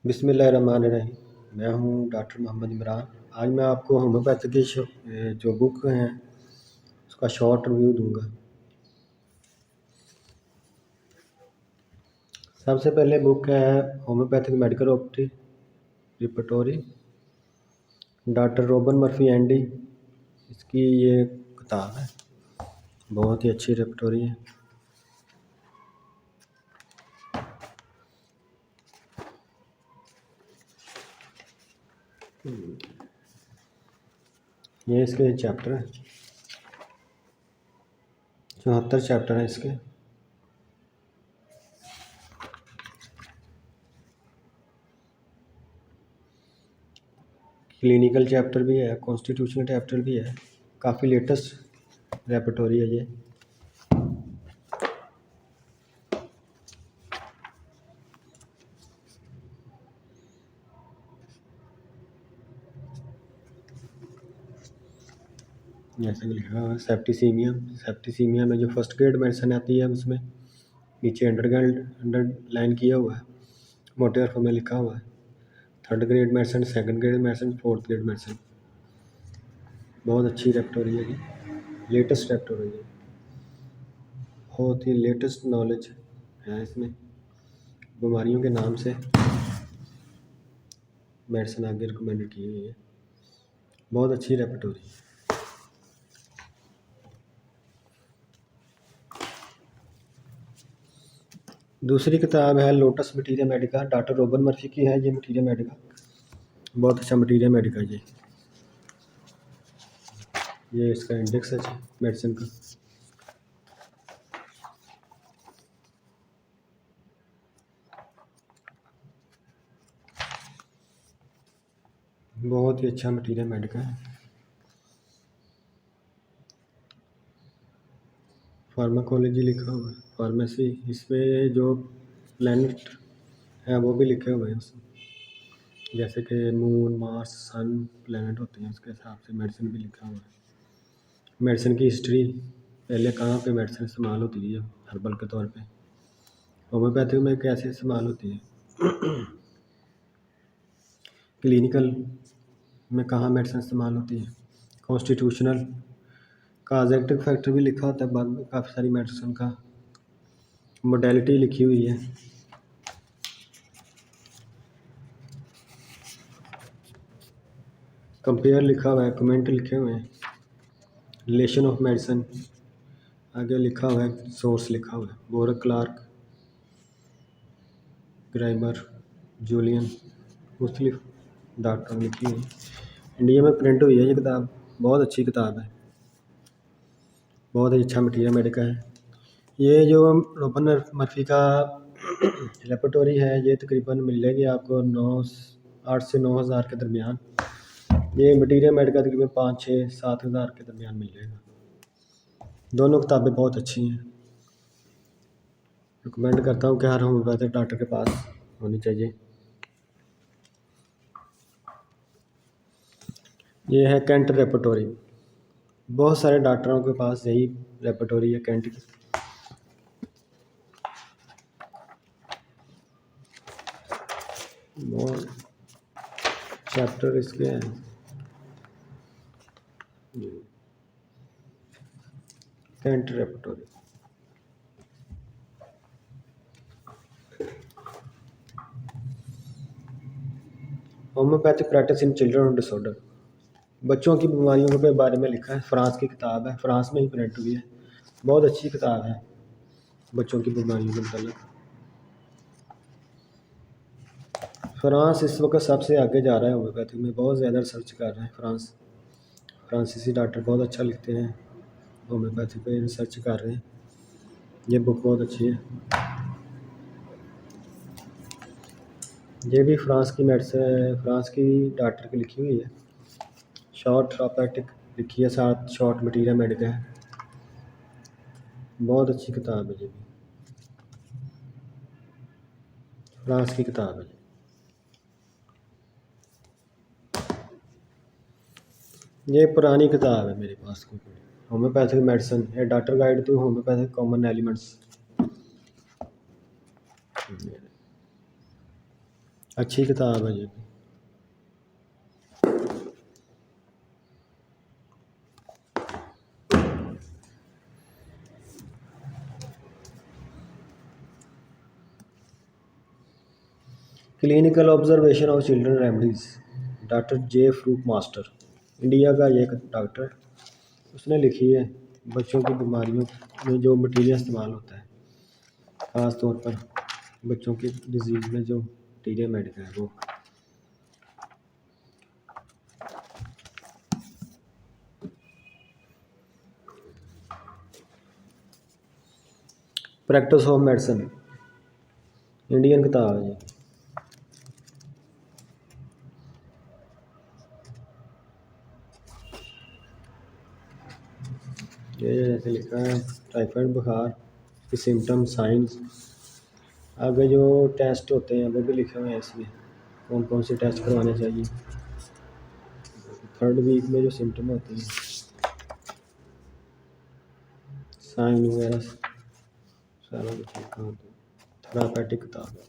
बिस्मिल्लाहिर्रहमानिर्रहीम। मैं हूँ डॉक्टर मोहम्मद इमरान। आज मैं आपको होम्योपैथी की जो बुक हैं उसका शॉर्ट रिव्यू दूंगा। सबसे पहले बुक है होम्योपैथिक मेडिकल ऑप्टी repertory, doctor Robert Murphy ND. इसकी ये किताब है, बहुत ही अच्छी रिपोर्टरी है। ये इसके चैप्टर है, 74 चैप्टर हैं इसके। क्लिनिकल चैप्टर भी है, कॉन्स्टिट्यूशनल चैप्टर भी है। काफ़ी लेटेस्ट रेपर्टोरी है ये। जैसे कि लिखा हुआ है सेप्टिसीमिया में जो फर्स्ट ग्रेड मेडिसिन आती है उसमें नीचे अंडरलाइन किया हुआ है, मोटे हरफों में लिखा हुआ है। Third grade medicine, second grade medicine, fourth grade medicine. बहुत अच्छी रेपर्टोरी है ये, लेटेस्ट रेपर्टोरी है, बहुत ही लेटेस्ट नॉलेज है इसमें। बीमारियों के नाम से मेडिसिन आगे रिकमेंडेड की हुई है, बहुत अच्छी रेपर्टोरी है। दूसरी किताब है lotus materia Medica, doctor Robert Murphy की है ये मटीरिया मेडिका। बहुत अच्छा मटीरिया मेडिका ये इसका इंडेक्स है मेडिसिन का। बहुत ही अच्छा मटीरियल मेडिका है। फार्माकोलॉजी लिखा हुआ है, फार्मेसी, इसमें जो प्लैनेट है वो भी लिखे हुए हैं उसमें, जैसे कि मून, मार्स, सन प्लैनेट होते हैं, उसके हिसाब से मेडिसिन भी लिखा हुआ है। मेडिसिन की हिस्ट्री, पहले कहाँ पे मेडिसिन इस्तेमाल होती है हर्बल के तौर पे, होम्योपैथी में कैसे इस्तेमाल होती है, क्लिनिकल में कहाँ मेडिसिन इस्तेमाल होती है, कॉन्स्टिट्यूशनल काजेक्टिव फैक्टर भी लिखा होता है बाद में, काफ़ी सारी मेडिसिन का मोडेलिटी लिखी हुई है। कंपेयर लिखा हुआ है, कमेंट लिखे हुए हैं, रिलेशन ऑफ मेडिसिन आगे लिखा हुआ है, सोर्स लिखा हुआ है, बोरक, क्लार्क, ग्राइबर, जूलियन, मुख्तलिफ डॉक्टर लिखी हुई। इंडिया में प्रिंट हुई है ये किताब, बहुत अच्छी किताब है, बहुत ही अच्छा मटीरियल मेडिका है। ये जो रॉबर्ट मर्फी का रेपर्टोरी है ये तकरीबन मिल जाएगी आपको 8 से 9 हज़ार के दरमियान। ये मटीरियल मेडिका तकरीबन 5, 6, 7 हज़ार के दरमियान मिल जाएगा। दोनों किताबें बहुत अच्छी हैं, रिकमेंड करता हूँ कि हर होम्योपैथिक डॉक्टर के पास होनी चाहिए। ये है कैंट रेपर्टोरी, बहुत सारे डॉक्टरों के पास यही रेपर्टोरी है कैंट की। बहुत चैप्टर इसके हैं, Kent repertory. Homoeopathic practice in children disorder, बच्चों की बीमारियों के बारे में लिखा है। फ्रांस की किताब है, फ्रांस में ही प्रिंट हुई है, बहुत अच्छी किताब है बच्चों की बीमारियों के मतलब। फ्रांस इस वक्त सबसे आगे जा रहा है होम्योपैथी में, बहुत ज़्यादा रिसर्च कर रहे हैं फ्रांस। फ्रांसीसी डॉक्टर बहुत अच्छा लिखते हैं, होम्योपैथी पे रिसर्च कर रहे हैं। ये बुक बहुत अच्छी है। ये भी फ्रांस की मेडिसिन, फ्रांस की डॉक्टर की लिखी हुई है, शॉर्ट थेरापेटिक लिखी है, साथ शॉर्ट मटीरियल मेडिका है, बहुत अच्छी किताब है ये भी, फ्रांस की किताब है। ये पुरानी किताब है मेरे पास, कोई होम्योपैथिक मेडिसिन है, doctor guide to homeopathic common elements. अच्छी किताब है ये भी। Clinical observation of children remedies, doctor J fruit master, India का ये एक डॉक्टर है। उसने लिखी है बच्चों की बीमारियों में जो मटीरियल इस्तेमाल होता है, ख़ास तौर पर बच्चों की डिजीज़ में जो मटीरियल मेडिकल है वो। प्रैक्टिस ऑफ मेडिसिन, इंडियन किताब है ये जैसे लिखा है टाइफाइड बुखार की सिम्टम साइंस, आगे जो टेस्ट होते हैं वो भी लिखे हुए हैं इसमें, कौन कौन से टेस्ट करवाने चाहिए, 3rd वीक में जो सिम्टम होते हैं, साइन वगैरह सारा कुछ लिखा होता है। थेरापेटिक किताब है।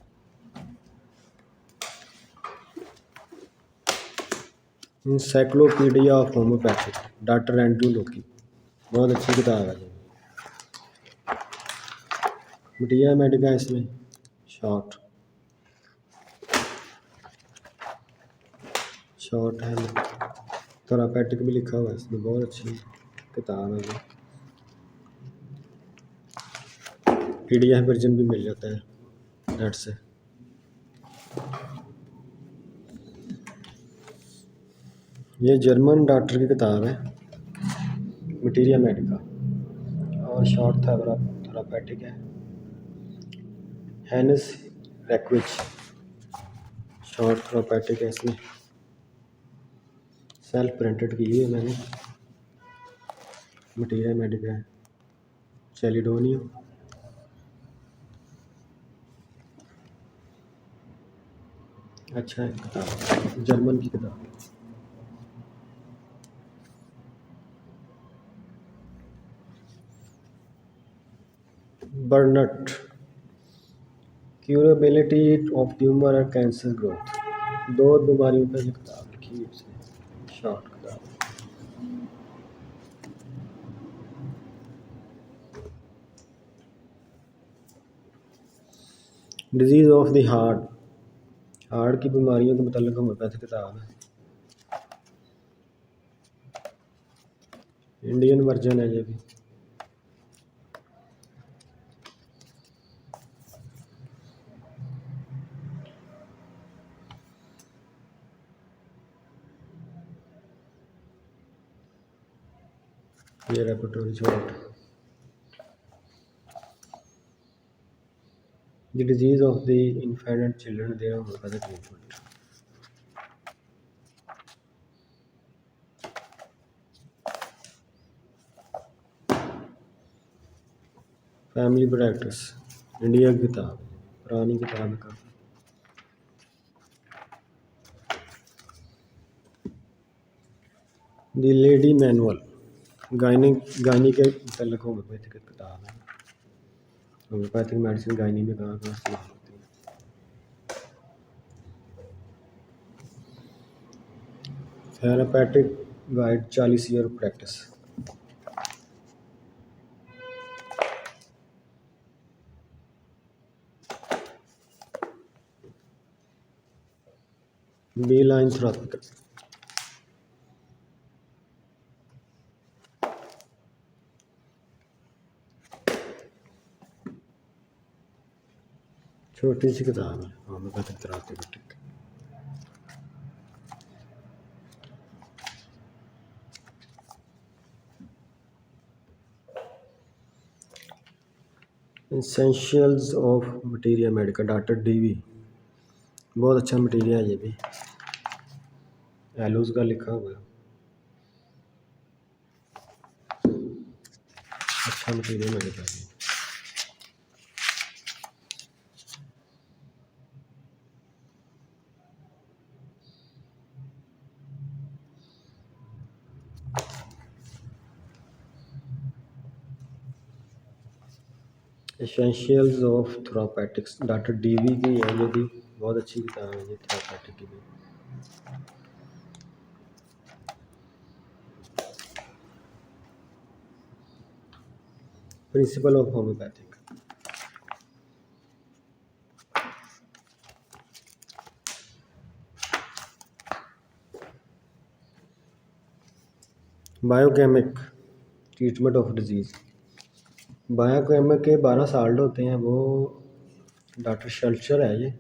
Encyclopaedia of homoeopathic, doctor Andrew Lockie, बहुत अच्छी किताब है ये। मटीरियल मेडिका है इसमें शॉर्ट है, थेरापेटिक भी लिखा हुआ है इसमें, बहुत अच्छी किताब है ये। PDF वर्जन भी मिल जाता है नेट से। ये जर्मन डॉक्टर की किताब है मटीरियल मेडिका, और शॉर्ट थेरापेटिक है, हैनिस रैक्विच, शॉर्ट थेरापेटिक है इसमें, सेल्फ प्रिंटेड की है मैंने। मटीरियल मेडिका है चैलिडोनियो, अच्छा है किताब, जर्मन की किताब। बर्नट, क्यूरेबिलिटी ऑफ ट्यूमर और कैंसर ग्रोथ, 2 बीमारियों पर ये किताब लिखी है उसने, शॉर्ट किताब। डिजीज़ ऑफ द हार्ट की बीमारियों के मतलब होम्योपैथिक किताब है, इंडियन वर्जन है ये भी। ये repertory short, the disease of the infant and children their homoeopathic treatment, family practice, India की किताब, पुरानी किताब है काफ़ी। द लेडी मैनुअल, गायनी के मतलब होम्योपैथिक किताब है, होम्योपैथिक मेडिसिन गायनी में कहाँ कहाँ इस्तेमाल होती है। Therapeutic guide 40 year practice, B line therapeutical, छोटी सी किताब है homoeopathic therapeutic. Essentials of material medica, doctor DV, बहुत अच्छा मटीरियल है ये भी, एलोज का लिखा हुआ है, अच्छा मटीरियल मेडिका है। Essentials of therapeutics, doctor DV की है ये भी, बहुत अच्छी किताब है ये थेरापेटिक की भी। Principle of homeopathic. Biochemic treatment of disease. Biochemic के 12 साल्ट होते हैं, वो डॉक्टर शल्चर है ये।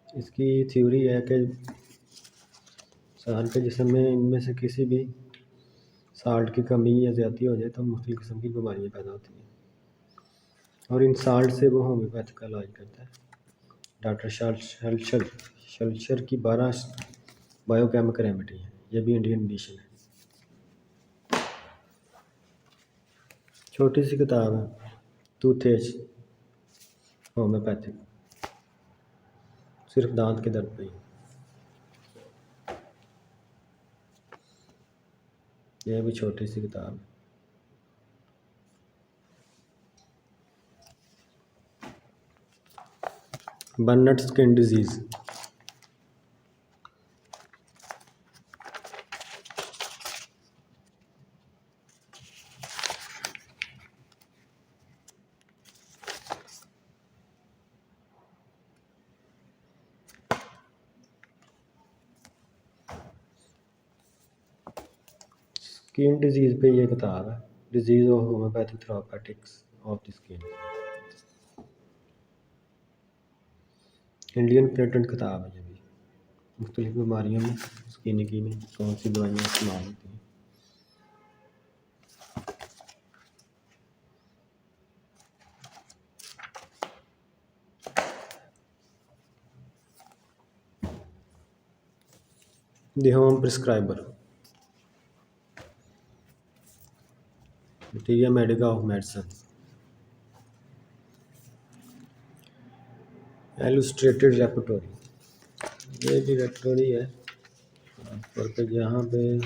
इसकी थ्योरी है कि इंसान के जिस्म में इनमें से किसी भी साल्ट की कमी या ज़्यादती हो जाए तो मुख्तलिफ़ किस्म की बीमारियाँ पैदा होती हैं, और इन साल्ट से वो होम्योपैथ का इलाज करता है। डॉक्टर शल्चर की 12 बायोकेमिक रेमेडी है, ये भी इंडियन एडिशन है। छोटी सी किताब है, टूथेज होम्योपैथिक, सिर्फ दांत के दर्द पे ही। यह भी छोटी सी किताब है। Burnt skin disease. Skin disease पे ये किताब है, disease of homeopathic therapeutics of the skin. Indian patent किताब है ये भी। मुख्तलिफ बीमारियों में स्किन की में कौन सी दवाइयाँ इस्तेमाल होती हैं। The home prescriber. Materia medica of medicine. Illustrated repertory. ये डायरेक्टरी है और पे यहाँ पे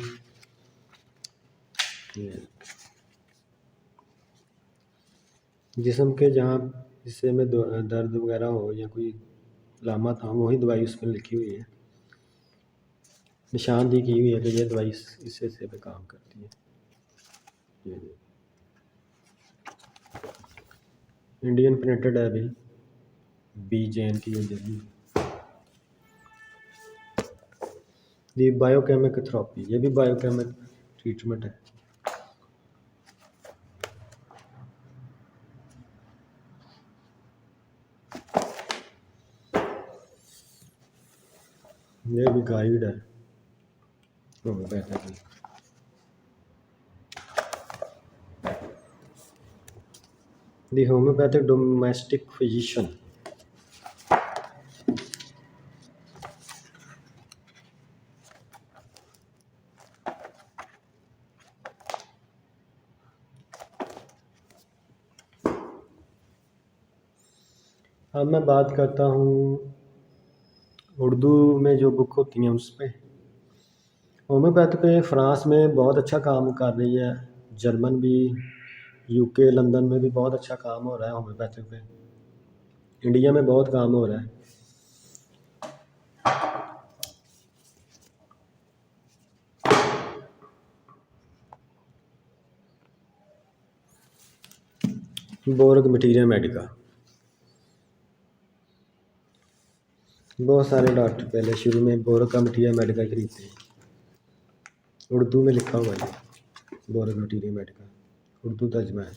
जिस्म के जहाँ हिस्से में दर्द वगैरह हो या कोई अलामत हो, वही दवाई उसमें लिखी हुई है, निशानदेही की हुई है कि ये दवाई इस हिस्से पे काम करती है। इंडियन प्रिंटेड है अभी, बी जैन की वजह से। ये बायोकेमिक थेरेपी, ये भी बायोकेमिक ट्रीटमेंट है। ये भी गाइड है homeopathic. The homeopathic domestic physician. अब मैं बात करता हूँ उर्दू में जो बुक होती हैं उस पर। होम्योपैथ पे फ्रांस में बहुत अच्छा काम कर रही है, जर्मन भी, यूके लंदन में भी बहुत अच्छा काम हो रहा है होम्योपैथिक पे। इंडिया में बहुत काम हो रहा है। Borg materia Medica. बहुत सारे डॉक्टर पहले शुरू में बोरग का मटीरिया मेडिका खरीदते हैं। उर्दू में लिखा हुआ है बोरग मटीरिया मेडिका, उर्दू तर्जमा है।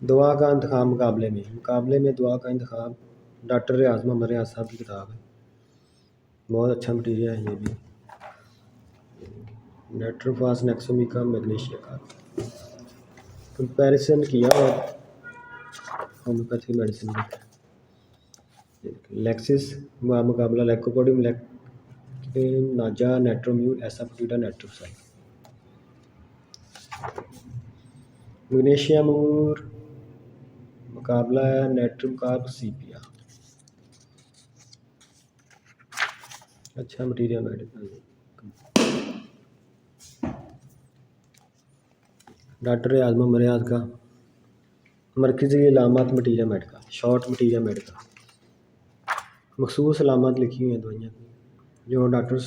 दुआ का इंतखाब मुकाबले में दुआ का इंतखाब, डॉक्टर रियाज मोहम्मद रियाज साहब की किताब है, बहुत अच्छा मटीरियल है ये भी। नेट्रोफास नेक्सोमिका मैग्नीशिया का कंपैरिजन किया और होम्योपैथिक मेडिसिन का। लेक्सिस मुकाबला लैकोपोडियम नाजा नेट्रोम्यूल एसाफोटिडा नेट्रोसाइल। मैग्नीशियम और मुकाबला है नेट्रम कार्ब सीपिया। अच्छा मटीरियल मेडिकल डॉक्टर आज़म मरियाद का मरकज़ी अलामत material medica, short material Medica, मखसूस अलामत लिखी हुई हैं दवाइयाँ की। जो डॉक्टर्स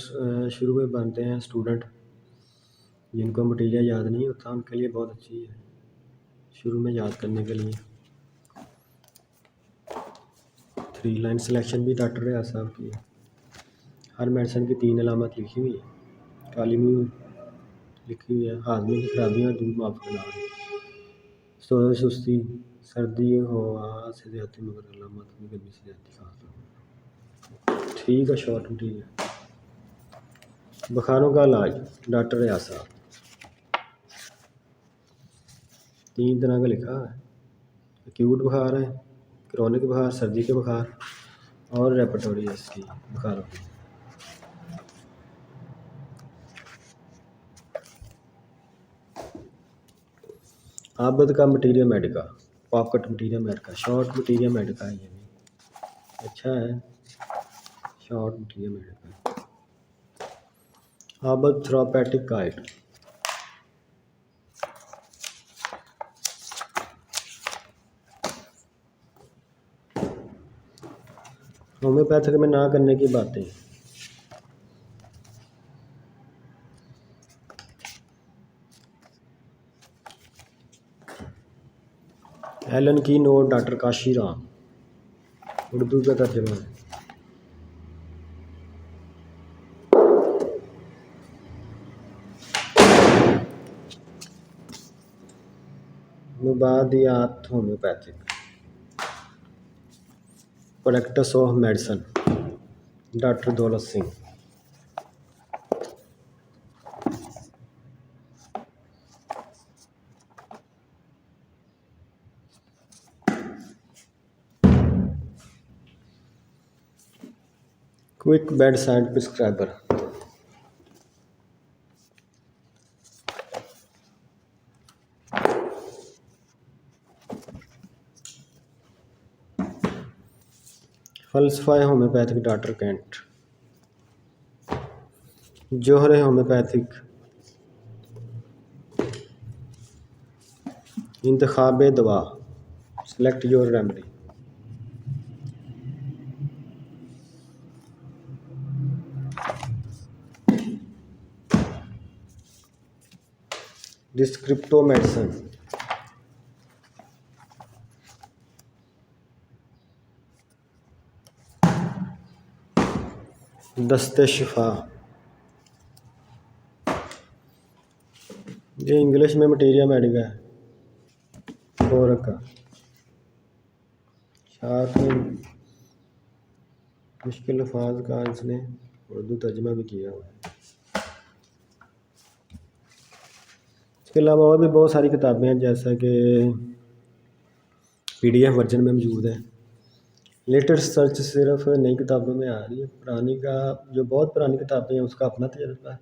शुरू में बनते हैं स्टूडेंट, जिनको मटीरियल याद नहीं होता, उनके लिए बहुत अच्छी है शुरू में याद करने के लिए। 3 लाइन सिलेक्शन भी डॉक्टर रियाज साहब की है। हर मेडिसिन की 3 अलामत लिखी हुई है। काली मुंह लिखी हुई है, हाजमे की खराबियाँ, दूध माफ करना, सोज सुस्ती, सर्दी हो, से ज़्यादा मगर अलामत में गर्मी से ज़्यादा खास। ठीक है, शॉर्ट मटीरियल। बुखारों का इलाज डॉक्टर रियाज साहब, 3 तरह का लिखा है। एक्यूट बुखार है, क्रोनिक बुखार, सर्दी के बुखार और रेपेटोरी इसकी बुखारों की। आबद का material medica, pocket material medica, short material medica है, ये भी अच्छा है। Short material medica. आबद थेरापेटिक गाइड, होम्योपैथिक में ना करने की बातें। एलन की नोट डॉक्टर काशी राम, उर्दू का तर्जमा है। मुबादियात homoeopathic, practice of medicine doctor Daulat Singh. Quick bedside prescriber, फलसफा होम्योपैथिक डॉक्टर कैंट। जोहर होम्योपैथिक, इंतखाब दवा, सेलेक्ट योर रेमेडी। डिस्क्रिप्टो मेडिसिन, दस्ते शिफा। ये इंग्लिश में मटीरियल मेडिका है। और का साथ में मुश्किल अल्फाज का इसने उर्दू तर्जमा भी किया हुआ है। इसके अलावा और भी बहुत सारी किताबें हैं, जैसा कि PDF वर्जन में मौजूद है। लेटेस्ट सर्च सिर्फ नई किताबों में आ रही है, पुरानी का जो बहुत पुरानी किताबें हैं उसका अपना तजर्बा है।